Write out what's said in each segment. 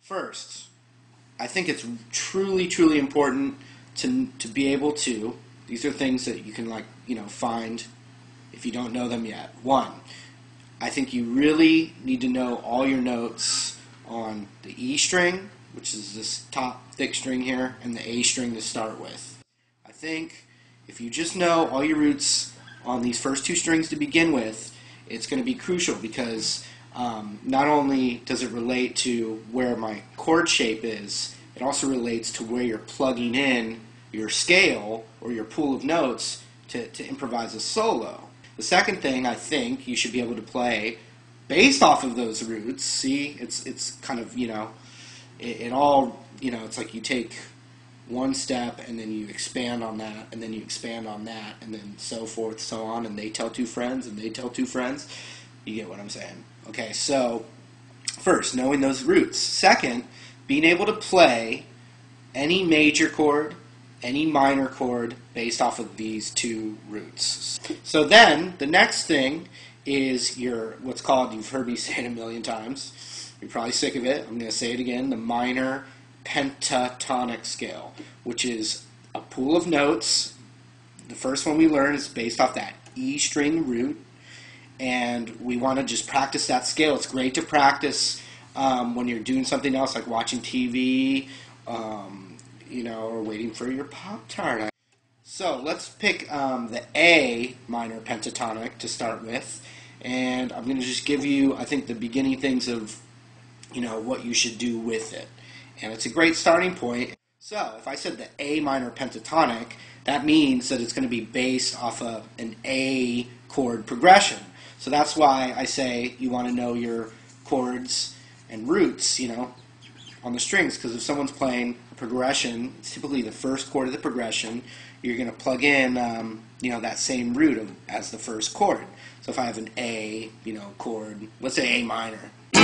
First, I think it's truly, truly important to be able to, these are things that you can find if you don't know them yet. One, I think you really need to know all your notes on the E string, which is this top thick string here, and the A string to start with. I think if you just know all your roots on these first two strings to begin with, it's going to be crucial because not only does it relate to where my chord shape is, it also relates to where you're plugging in your scale or your pool of notes to improvise a solo. The second thing I think you should be able to play based off of those roots. See, it's kind of, it all, it's like you take one step and then you expand on that and then you expand on that and then so forth, so on, and they tell two friends and they tell two friends. You get what I'm saying. Okay, so first, knowing those roots. Second, being able to play any major chord, any minor chord based off of these two roots. So then, the next thing is what's called, you've heard me say it a million times, you're probably sick of it, I'm going to say it again, the minor pentatonic scale, which is a pool of notes. The first one we learn is based off that E string root, and we want to just practice that scale. It's great to practice when you're doing something else like watching TV, or waiting for your Pop-Tart. So let's pick the A minor pentatonic to start with, and I'm going to just give you, I think, the beginning things of, what you should do with it. And it's a great starting point. So if I said the A minor pentatonic, that means that it's going to be based off of an A chord progression. So that's why I say you want to know your chords and roots, on the strings, because if someone's playing a progression, it's typically the first chord of the progression, you're going to plug in, that same root as the first chord. So if I have an A, chord, let's say A minor. You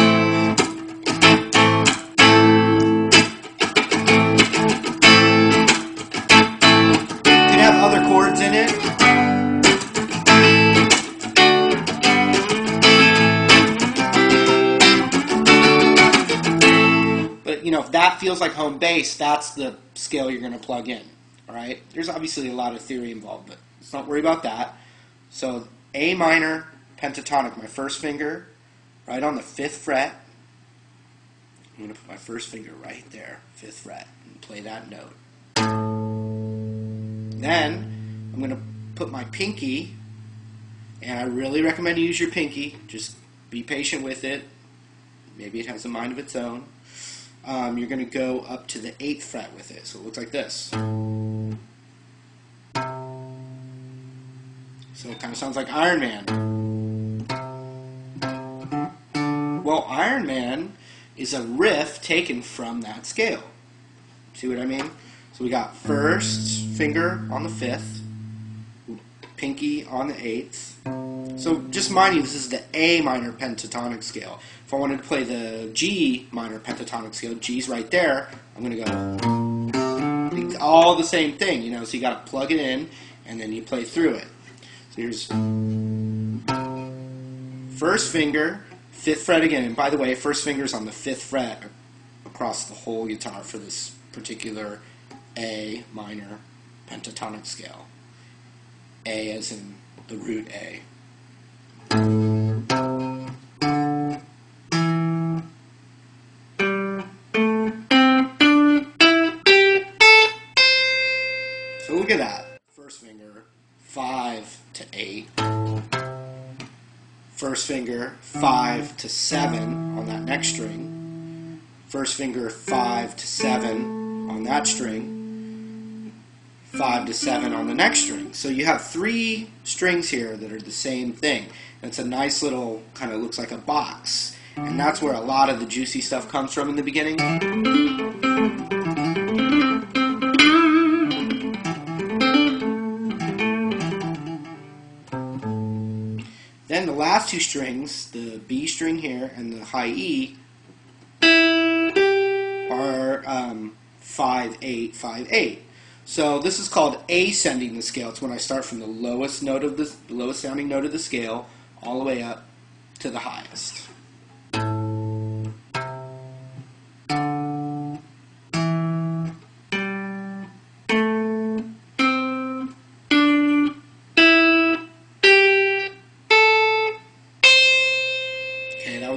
can have other chords in it. If that feels like home base, that's the scale you're going to plug in. All right? There's obviously a lot of theory involved, but let's not worry about that. So A minor pentatonic, my first finger right on the 5th fret. I'm going to put my first finger right there, 5th fret, and play that note. Then I'm going to put my pinky, and I really recommend you use your pinky. Just be patient with it. Maybe it has a mind of its own. You're going to go up to the 8th fret with it. So it looks like this. So it kind of sounds like Iron Man. Well, Iron Man is a riff taken from that scale. See what I mean? So we got first finger on the 5th, pinky on the 8th. So just mind you, this is the A minor pentatonic scale. If I wanted to play the G minor pentatonic scale, G's right there, I'm going to go all the same thing, so you got to plug it in and then you play through it. So here's first finger, 5th fret again, and by the way, first finger's on the 5th fret across the whole guitar for this particular A minor pentatonic scale. A as in the root A. So look at that. First finger, 5 to 8. First finger, 5 to 7 on that next string. First finger, 5 to 7 on that string. 5 to 7 on the next string. So you have 3 strings here that are the same thing. And it's a nice little, kind of looks like a box. And that's where a lot of the juicy stuff comes from in the beginning. Then the last 2 strings, the B string here and the high E, are 5, 8, 5, 8. So this is called ascending the scale. It's when I start from the lowest note of the lowest sounding note of the scale all the way up to the highest.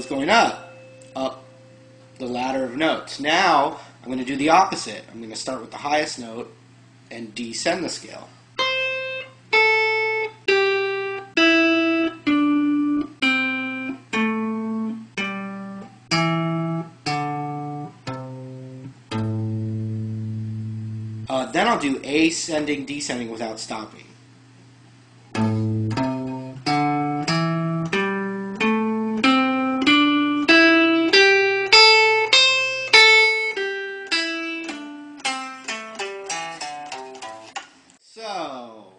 was going up the ladder of notes. Now I'm going to do the opposite. I'm going to start with the highest note and descend the scale. Then I'll do ascending, descending without stopping. So,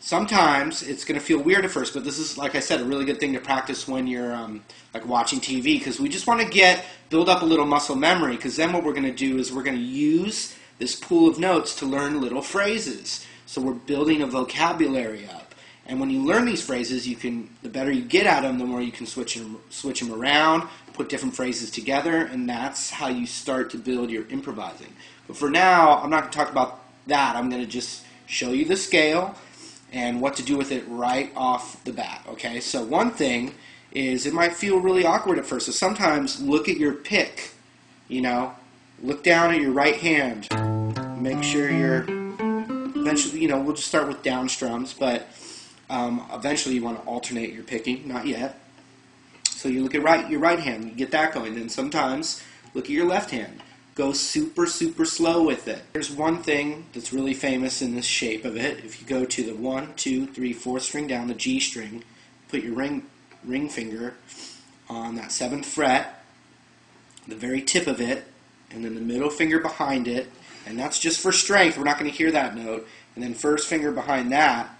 sometimes it's going to feel weird at first, but this is, like I said, a really good thing to practice when you're like watching TV, because we just want to build up a little muscle memory, because then what we're going to do is we're going to use this pool of notes to learn little phrases. So we're building a vocabulary up. And when you learn these phrases, the better you get at them, the more you can switch them around, put different phrases together, and that's how you start to build your improvising. But for now, I'm not going to talk about that. I'm going to just show you the scale and what to do with it right off the bat. Okay, so one thing is it might feel really awkward at first. So sometimes look at your pick, look down at your right hand. Make sure you're eventually, we'll just start with down strums, but eventually you want to alternate your picking. Not yet. So you look at your right hand, you get that going. Then sometimes look at your left hand. Go super, super slow with it. There's one thing that's really famous in this shape of it. If you go to the 1, 2, 3, 4th string down, the G string, put your ring finger on that 7th fret, the very tip of it, and then the middle finger behind it, and that's just for strength. We're not going to hear that note. And then first finger behind that.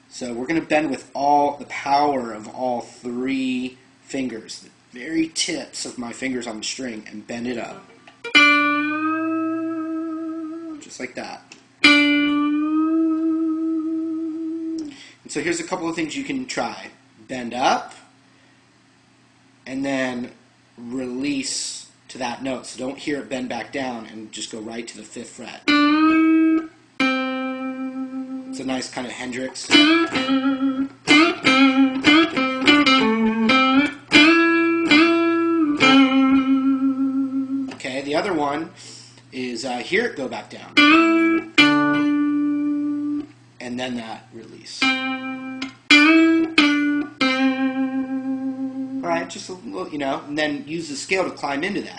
So we're going to bend with all the power of all 3 fingers, the very tips of my fingers on the string, and bend it up. Just like that. And so here's a couple of things you can try. Bend up, and then release to that note. So don't hear it bend back down, and just go right to the 5th fret. It's a nice kind of Hendrix. Okay, the other one is hear it go back down. And then that release. Alright, just a little, and then use the scale to climb into that.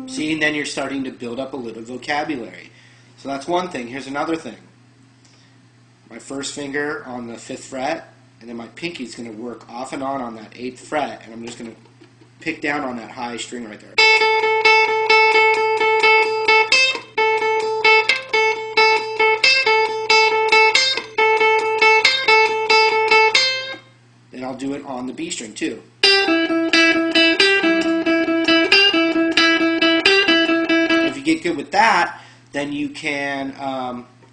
See, and then you're starting to build up a little vocabulary. So that's one thing. Here's another thing. My first finger on the 5th fret, and then my pinky is going to work off and on that 8th fret, and I'm just going to pick down on that high string right there. Then I'll do it on the B string too. If you get good with that, then you can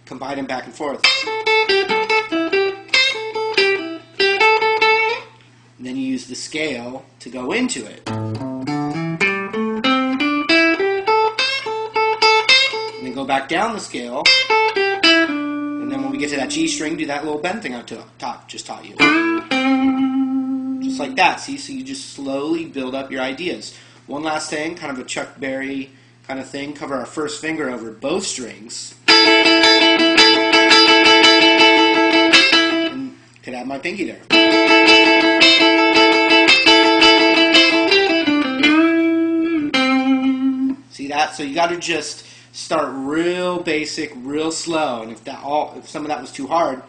combine them back and forth. And then you use the scale to go into it. And then go back down the scale. And then when we get to that G string, do that little bend thing I just taught you. Just like that, see? So you just slowly build up your ideas. One last thing, kind of a Chuck Berry kind of thing. Cover our first finger over both strings. And could add my pinky there. See that? So you got to just start real basic, real slow. And if some of that was too hard,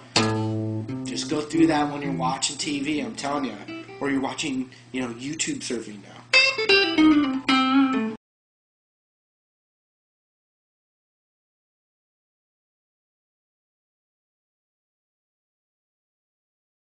just go through that when you're watching TV. I'm telling you, or you're watching, YouTube surfing now.